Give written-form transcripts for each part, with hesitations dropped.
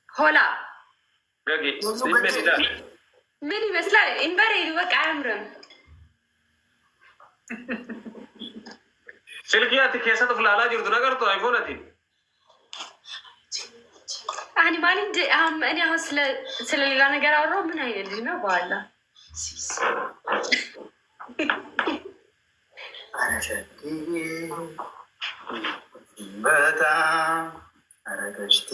ሆላ ገጌ ምን ይመስላል? እንበሬ በቃ አያምርም። ስልክያት ከሰት ፍላላ ጅርቱ ነገር ቶ አይፎነቲ አኒማል እንጂ እኔ አሁን ስለሌላ ነገር አወራሁ። ምን አይነት ልጅ ነው? በኋላ በጣም አረገሽቲ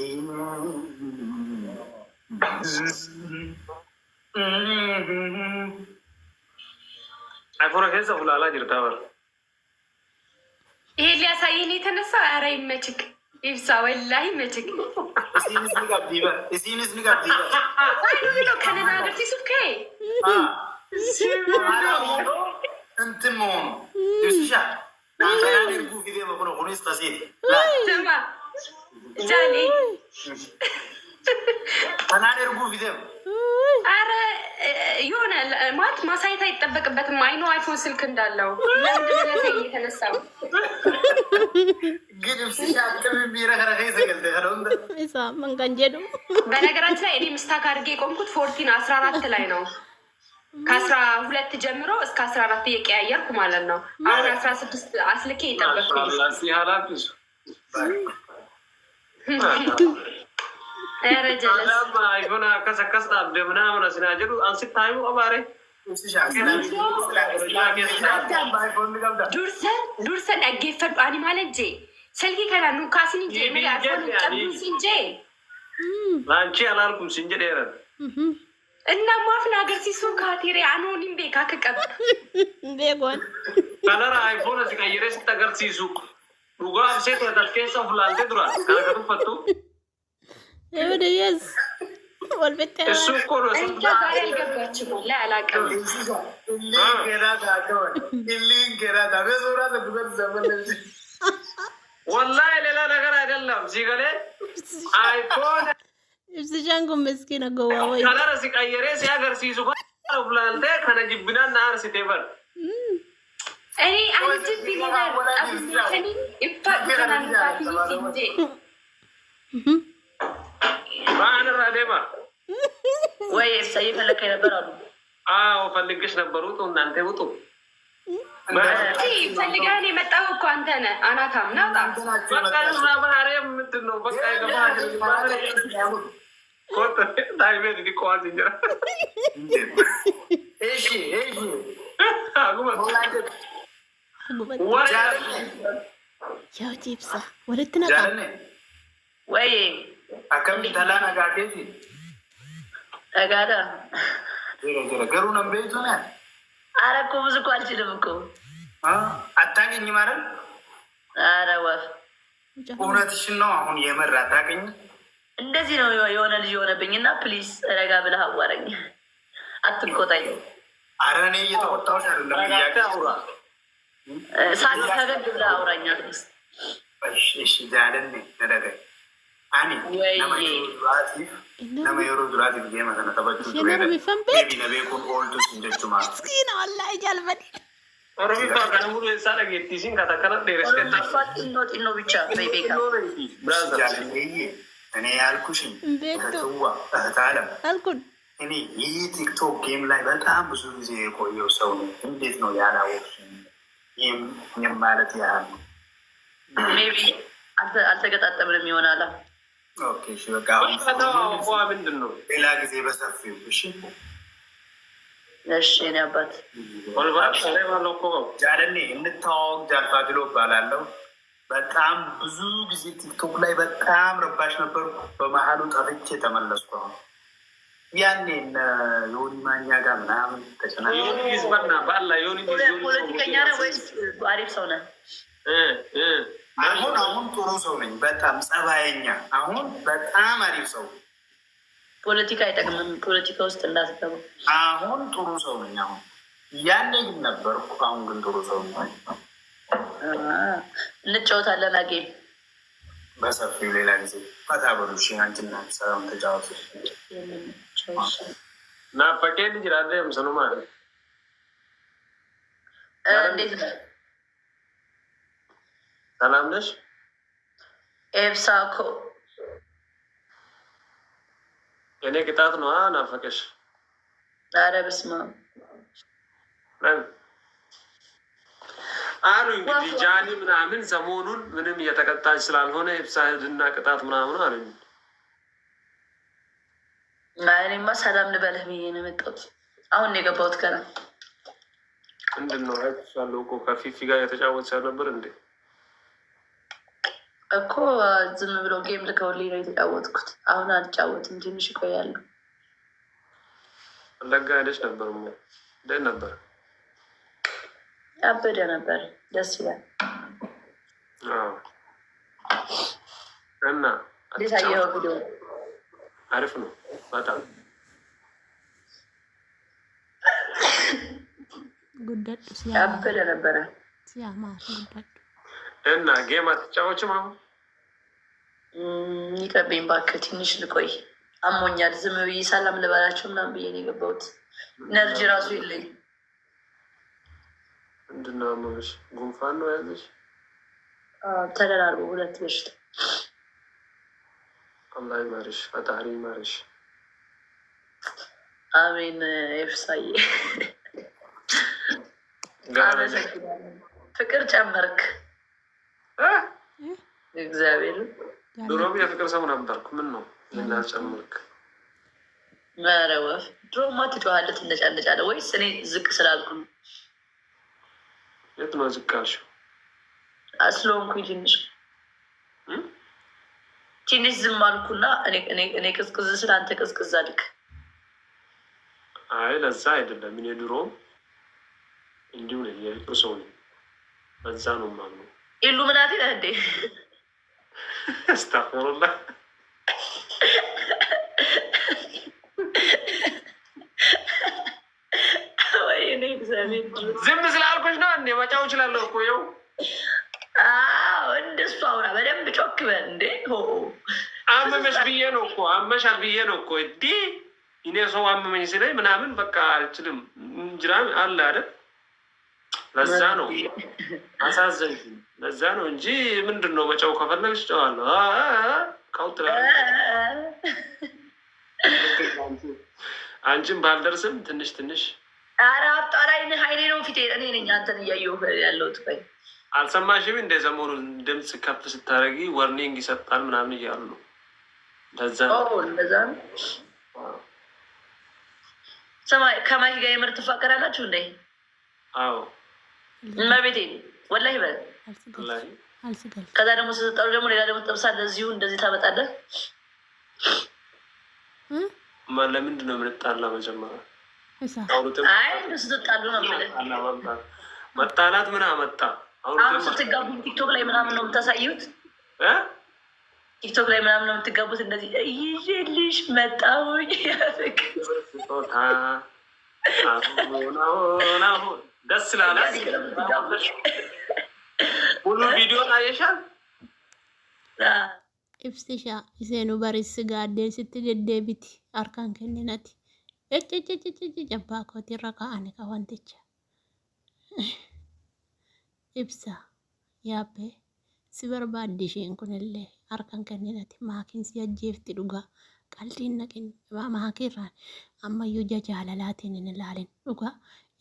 አይፎነ ከሰ ፍላላ ጅርታ በር ይሄ ሊያሳየን የተነሳ ኧረ ይመችክ ይብሳ ወላሂ ይመችክ። ከነና ገርቲሱከ እንትን መሆኑ ሳ ርጉ ጊዜ መሆነ ሆነ ስታሴት ስማ ጃሌ ተናደርጉ ቪዲዮ አረ የሆነ ማለት ማሳየት አይጠበቅበትም። አይኖ አይፎን ስልክ እንዳለው ለምንድን ነው የተነሳው? ግን ሲሻከም ቢረከረከ ይሰገልደ ከደውም ኢሳ መንገንጀዱ በነገራችን ላይ እኔ ምስታክ አድርጌ የቆምኩት 14 ላይ ነው። ከ12 ጀምሮ እስከ 14 እየቀያየርኩ ማለት ነው። አሁን 16 አስልኬ ይጠበቅኩኝ። አይፎን ከሰከስ ደምና ምናስናጀሩ አንስታዩ አባሬ ዱርሰን አጌፈዱ አኒማል እንጂ ሰልኪ ከና ኑካሲን እንጂ እንጂ ላንቺ አላልኩም ሲንጀዴረ እና ማፍና አገርሲሱ ካቴሬ አኖኒም ቤካ ከቀብ ቤጎን ከለራ አይፎን ሲቀይረስ ተገርሲሱ ዱጋ ሴት ተተከሰ ፍላልተ ድራ ካከቱ ፈቱ ኤወደየስ ወልበተ እሱ እኮ ነው እንጃ ዛሬ አልገባችም ላይ አላውቅም። ወላሂ ሌላ ነገር አይደለም። ሲገሌ አይፎን እብስጃንጉ መስኪን አጎዋወይ ከለር ሲቀየረ ሲያገርሲሱ ፍላልተ ከነጅብና ናርሲቴ በር እኔ አንቺ ቢነገር አብስከኒ ኢፋከና ንፋቲ እንጂ ባነራ ደማ ወይ ሰይ ፈለከ ነበር አሉ። አዎ ፈልግሽ ነበር። ውጡ እናንተ ውጡ። ፈልጋን የመጣው እኮ አንተ ነህ። አናታም ናውጣ በቃ ማርያም ምንድን ነው? በቃ ኮት ታይቤት ዲቆዋል እንጀራ እሺ እሺ ያው ጂፕሳ ወለትና ወይ አከም ተላና ጋቴቲ አጋዳ ገሩ ነምቤቱ ነ አረኮ ብዙ እኮ አልችልም እኮ አታገኝ ማለት አረ ወፍ እውነትሽን ነው። አሁን የመራ አታገኝ እንደዚህ ነው የሆነ ልጅ የሆነብኝና ፕሊዝ ረጋ ብለህ አዋረኝ፣ አትቆጣኝ። አረ እኔ እየተቆጣሁሽ አይደለም። ጥያቄ አውራ ሳት ከገድ ብለህ አውራኛ። እሺ ጃለኔ ነደገ አኒ nama yeroo duraatiif deema kana taphachuu ture beekuun ooltus hin jechuun maskiina wallahi jalbani oromi kana mulu isaa dhageettiisiin kata kana xinnoo xinnoo ብቻ በይቤካ ጃለኔዬ እኔ ያልኩሽን ተዋ ታለም አልኩን እኔ ይህ ቲክቶክ ጌም ላይ በጣም ብዙ ጊዜ የቆየው ሰው ነው። እንዴት ነው ያላወቅሽኝ? ይህም ማለት ያህል ሜቢ አልተገጣጠምንም ይሆናል። ኦኬ እሺ በቃ ምንድን ነው ሌላ ጊዜ በሰፊው እሺ እሺ እኔ አባት ጃለኔ እንተዋወቅ። ጃልፋድሎ እባላለሁ። በጣም ብዙ ጊዜ ቲክቶክ ላይ በጣም ረባሽ ነበርኩ። በመሀሉ ጠፍቼ ተመለስኩ። አሁን ያኔ እነ ዮኒ ማኛ ጋር ምናምን ፖለቲከኛ ነህ ወይስ አሪፍ ሰው ነህ? አሁን ጥሩ ሰው ነኝ። በጣም ጸባየኛ። አሁን በጣም አሪፍ ሰው። ፖለቲካ አይጠቅምም። ፖለቲካ ውስጥ እንዳትገባ። አሁን ጥሩ ሰው ነኝ። አሁን ያኔ ግን ነበርኩ። አሁን ግን ጥሩ ሰው ነኝ። እንጫወታለን አጌም በሰፊው ሌላ ጊዜ ፈታ በሉ። እሺ አንቺና ሰላም ተጫወቱ። ናፈቄን ይችላለ ምሰኑ ማለት እንዴት ነው? ሰላም ነሽ? ኤብሳኮ እኔ ቅጣት ነው ናፈቀሽ? ኧረ በስመ አብ አሉ እንግዲህ ጃኒ ምናምን ሰሞኑን ምንም እየተቀጣች ስላልሆነ ኢብሳህድና ቅጣት ምናምን አሉኝ። እኔማ ሰላም ልበልህ ብዬ ነው የመጣሁት። አሁን ነው የገባሁት ገና። ምንድን ነው አይቻለሁ እኮ ከፊፊ ጋር የተጫወት ነበር እንዴ? እኮ ዝም ብሎ ጌም ልከውልኝ ነው የተጫወትኩት። አሁን አልጫወትም፣ ትንሽ እቆያለሁ። ወለጋ ሄደሽ ነበር? እንዴት ነበር? ያበደ ነበር፣ ደስ ይላል። እና እንዴት አየኸው ቪዲዮ? አሪፍ ነው በጣም ጉዳዱ ያበደ ነበረ። ሲያማር ጉዳዱ እና ጌም አትጫወችም? አሁን ይቅርብኝ እባክህ፣ ትንሽ ልቆይ። አሞኛል። ዝም ብዬ ሰላም ልበላቸው ምናምን ብዬ ነው የገባሁት። ኢነርጂ ራሱ የለኝ። ምንድን ነው አመመሽ? ጉንፋን ነው ያዘሽ? ተደራርቦ ሁለት በሽታ። አላህ ይማርሽ፣ ፈጣሪ ይማርሽ። አሜን። ኤፍሳዬ አመሰግናለሁ። ፍቅር ጨመርክ። እግዚአብሔር ድሮም የፍቅር ሰው ነበርኩ። ምን ነው እናጨምርክ? ኧረ ወፍ ድሮማ ትጮሃለህ፣ ትነጫነጫለህ። ወይስ እኔ ዝቅ ስላልኩ ነው? የት ነው ዝቅ አልሽው? ስለሆንኩኝ ትንሽ ዝም አልኩና እኔ ቅዝቅዝ ስለ አንተ ቅዝቅዝ አልክ። አይ ለዛ አይደለም። እኔ ድሮም እንዲሁ ነኝ፣ የፍቅር ሰው ነኝ። በዛ ነው ማምነው። ኢሉሚናቲ ነህ እንዴ? አስተፍሩላህ። ወይኔ እግዚአብሔር ዝም ስላልኩሽ ነው እንዴ? መጫው እችላለሁ እኮ ይኸው። እንደሱ አውራ፣ በደንብ ጮክ በል እንዴ። አመመሽ ብዬ ነው እኮ አመሻል ብዬ ነው እኮ እንዲ እኔ ሰው አመመኝ ሲለኝ ምናምን በቃ አልችልም እንጅራ አለ አይደል? ለዛ ነው አሳዘንሽ። ለዛ ነው እንጂ ምንድን ነው መጫው ከፈለግሽ ጨዋለሁ። ካውትራ አንቺም ባልደርስም ትንሽ ትንሽ። ኧረ አጣላይ ሀይሌ ነው ፊቴ። እኔ ነኝ አንተን እያየሁ ያለሁት። ቆይ አልሰማሽም? እንደ ሰሞኑን ድምፅ ከፍ ስታደርጊ ወርኒንግ ይሰጣል ምናምን እያሉ ነው። ለዛ ነው። ሰማይ ከማይ ጋር የምር ትፋቀራላችሁ እንዴ? አዎ እመቤቴ ወላሂ በል። ከዛ ደግሞ ስትጠሩ ደግሞ ሌላ ደግሞ ትጠብሳለህ። እዚሁ እንደዚህ ታመጣለህ። ለምንድን ነው የምንጣላ? መጀመሪያ አይ ስትጣሉ ነው የምልህ። መጣላት ምን አመጣ? አሁን ስትጋቡ ቲክቶክ ላይ ምናምን ነው የምታሳዩት። ቲክቶክ ላይ ምናምን ነው የምትጋቡት። እንደዚህ ይዤልሽ መጣሁኝ ስጦታ ደስ ስላለ ሁሉ ቪዲዮ ታየሻል። ኢብስሻ ኢሴኑ በሪስ ጋዴን ስትደደቢት አርካን ከነናቲ ጨባ ኮቲ ረካአን ከዋንትቻ ኢብሳ ያቤ ሲበርባድሽን ኩንሌ አርካን ከነናቲ ማኪን ሲያጀፍቲ ዱጋ ቀልዲን ነቅን ማኪራን አማዩ ጃጃላላቲን እንላለን ዱጋ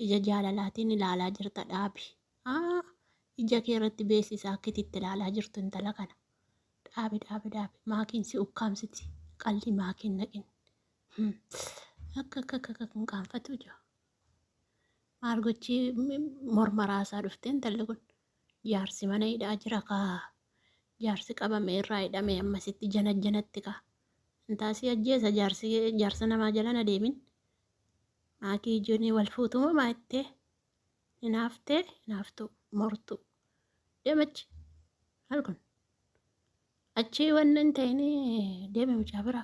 ija jaalalaatiin ilaalaa jirta dhaabi. Ija kee irratti beeksisaa akkiti itti ilaalaa jirtu intala kana. Dhaabi. Maakiin si ukkaamsiti. Qalli maakiin naqin. Akka kan qaanfatu jiru. Maal gochi morma raasaa dhufte intalli kun. Jaarsi mana hidhaa jira kaa. Jaarsi qabame irraa hidhame ammasitti janatti kaa. Intaasii ajjeesa jaarsa namaa jalan adeemin. Maakii ijoollee wal fuutuma maattee hinaaftu mortu deemachi halkan achi wanni hin ta'in deeme mucaa bira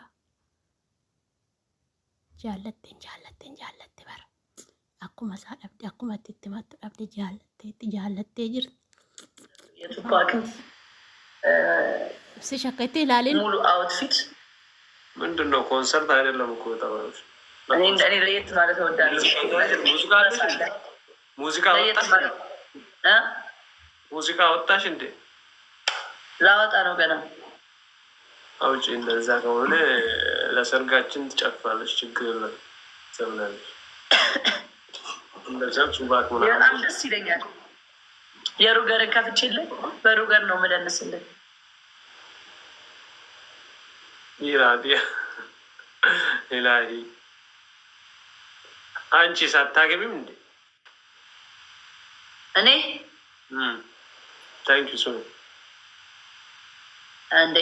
jaallatte bara akkuma isaa dhabde akkuma itti himattu dhabde jaallattee jirti. Si shakkatti ilaalin ሙሉ አውትፊት ምንድን ነው? ኮንሰርት አይደለም እኮ ተባለች። እኔ ለየት ማለት እወዳለሁ። ሙዚቃ ወጣሽ እንዴ? ላወጣ ነው ገና። አውጪ። እንደዛ ከሆነ ለሰርጋችን ትጨፍራለች፣ ችግር የለም ትዘምናለች። እንደዚያም ሱባክ በጣም ደስ ይለኛል። የሩገርን ከፍቼልን በሩገር ነው የምደንስልን። ይራዲያ ኢላሂ አንቺ ሳታገቢም እንዴ? እኔ ታንክ ዩ ሶ እንዴ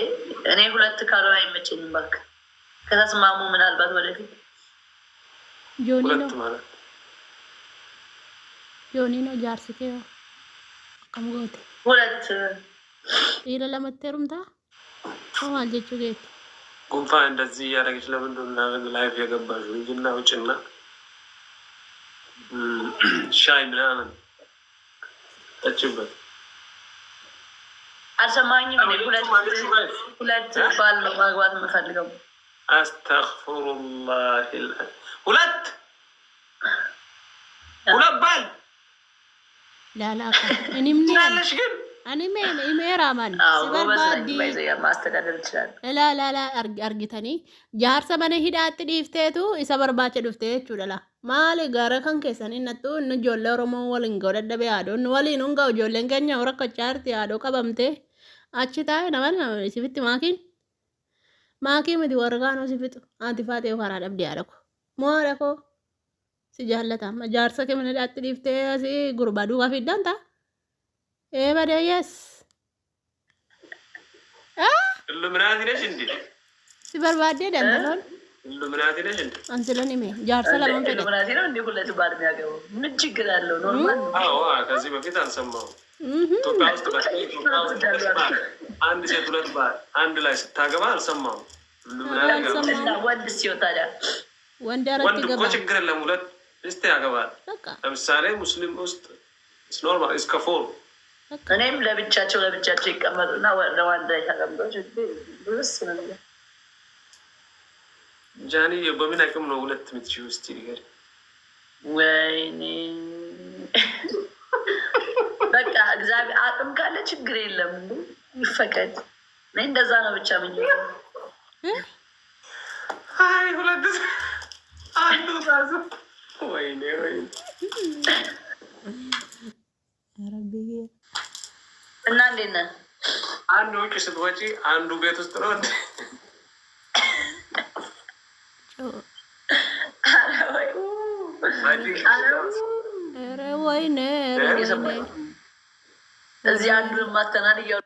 እኔ ሁለት ካልሆነ አይመቸኝም። እባክህ ከተስማሙ ምናልባት ወደፊት ዮኒ ነው ጃርስቴው ከምጎት ሁለት ኢለ ለመተሩምታ ኮማል ጀቹ ጌት ጉንፋን እንደዚህ እያደረገች ለምንድን ነው ላይፍ የገባሽው? እንጂና ውጭና ሻይ ምናምን ጠጭበት። አልሰማኝም። ሁለት ባል ነው ማግባት የምፈልገው። አስተግፊሩላህ ሁለት ባል ላላካ እኔም ትላለሽ ግን እኔም ኢሜራማን ሲበርባዲ ማስተዳደር ይችላል። ላላላ አርጊተኒ ጃርሰ መነ ሂዳት ዲፍቴቱ ኢሰበርባቸ ዱፍቴቹ ለላ ማለ ጋራ ከን ከሰኒ ነጡ ንጆለ ኦሮሞ ወልን ጎደደበ ያዶ ወሊን እንጋው ጆለን ከኛ ወረከ ቻርቲ ያዶ ቀበምቴ አችታይ ነመን ሲፍት ማኪ ምዲ ወርጋ ነው ሲፍቱ አንቲፋቴ ወራ ደብዲ ያለኩ ሞራኮ ሲጃለታ ጃርሰ ከመነ ሂዳት ዲፍቴ አሲ ጉርባዱ ጋፊዳንታ በደየስ ሉምናቲ ነሽ እንዴ? ሲበርባዴ ደንደሎን ሉምናቲ ነሽ እንዴ? አንስለኒ ሜ ጃርሰ ለምን ፈደ ሉምናቲ ነው እንዴ? ሁለት ባል የሚያገባው ምን ችግር አለው? ኖርማል ነው። አዎ ከዚህ በፊት አልሰማሁም። ኢትዮጵያ ውስጥ አንድ ሴት ሁለት ባል አንድ ላይ ስታገባ አልሰማሁም። ሉምናቲ ወንድ ሲወጣ ታዲያ ወንድ አረጥ ይገባ ችግር የለም። ሁለት ሚስት ያገባል። ለምሳሌ ሙስሊም ውስጥ ኖርማል እስከ ፎር እኔም ለብቻቸው ይቀመጡና ለዋንድ ላይ ተቀምጠው ብስ ነው ጃኒ በምን አቅም ነው ሁለት ምትሽ ውስጥ ይገር? ወይኔ በቃ እግዚአብሔር አቅም ካለ ችግር የለም ይፈቀድ። እኔ እንደዛ ነው ብቻ ምን አይ ሁለት አንዱ ራሱ ወይኔ አረብ እና እንዴት ነህ? አንዱ ውጭ ስትወጪ አንዱ ቤት ውስጥ ነው እንዴ? ኧረ ወይኔ እዚህ አንዱን ማተናን እያሉ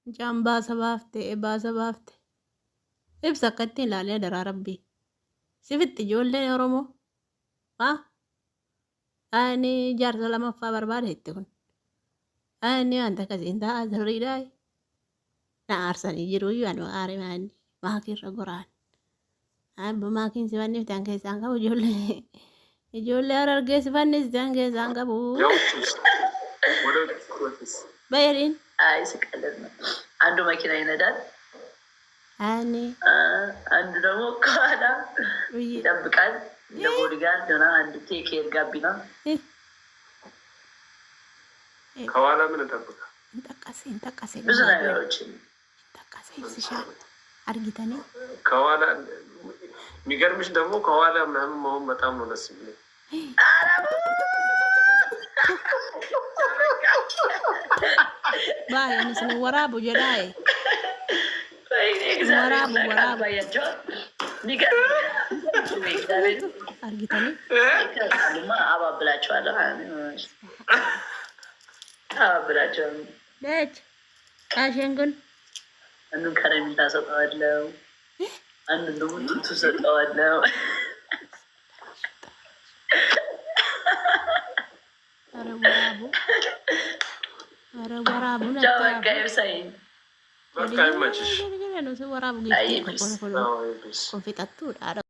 ጃምባ ሰባፍቴ ኢብሳ ከቲ ላለ ደራረቢ ሲፍት ጆለን ኦሮሞ አኒ ጃርሰ ለመፋ በርባደ ይትኩን አኒ አንተ ከዚንታ አዝሪዳይ ናርሰኒ ጅሩ ያን አሪማኒ ማኪር ጎራን አብ ማኪን ሲባኒ ታንከ ሳንጋ ጆለ አረርገ ሲባኒ ታንከ ሳንጋ ቡ በየሪን አይ ስቀለድ ነው። አንዱ መኪና ይነዳል፣ አኒ አንዱ ደግሞ ከኋላ ይጠብቃል። ለቦዲጋርድ ሆና አንድ ቴኬር ጋቢና ከኋላ ምን እንጠብቃ እንጠቃሴ ብዙ ነገሮችን ይስሻል አርጊተኔ ከኋላ የሚገርምሽ ደግሞ ከኋላ ምናምን መሆን በጣም ነው ደስ የሚለኝ። ባይንስ ወራቡ ጀዳይ ወራቡ አርጊተኔ አባብላቸዋለሁ ደች ቃሸንጉን አንዱን ከረሚላ ሰጠዋለሁ፣ አንዱን ደግሞ ቱቱ ሰጠዋለሁ። ኧረ ወራቡ በቃ ይመችሽ። ወራቡ ኮንፊጣቱ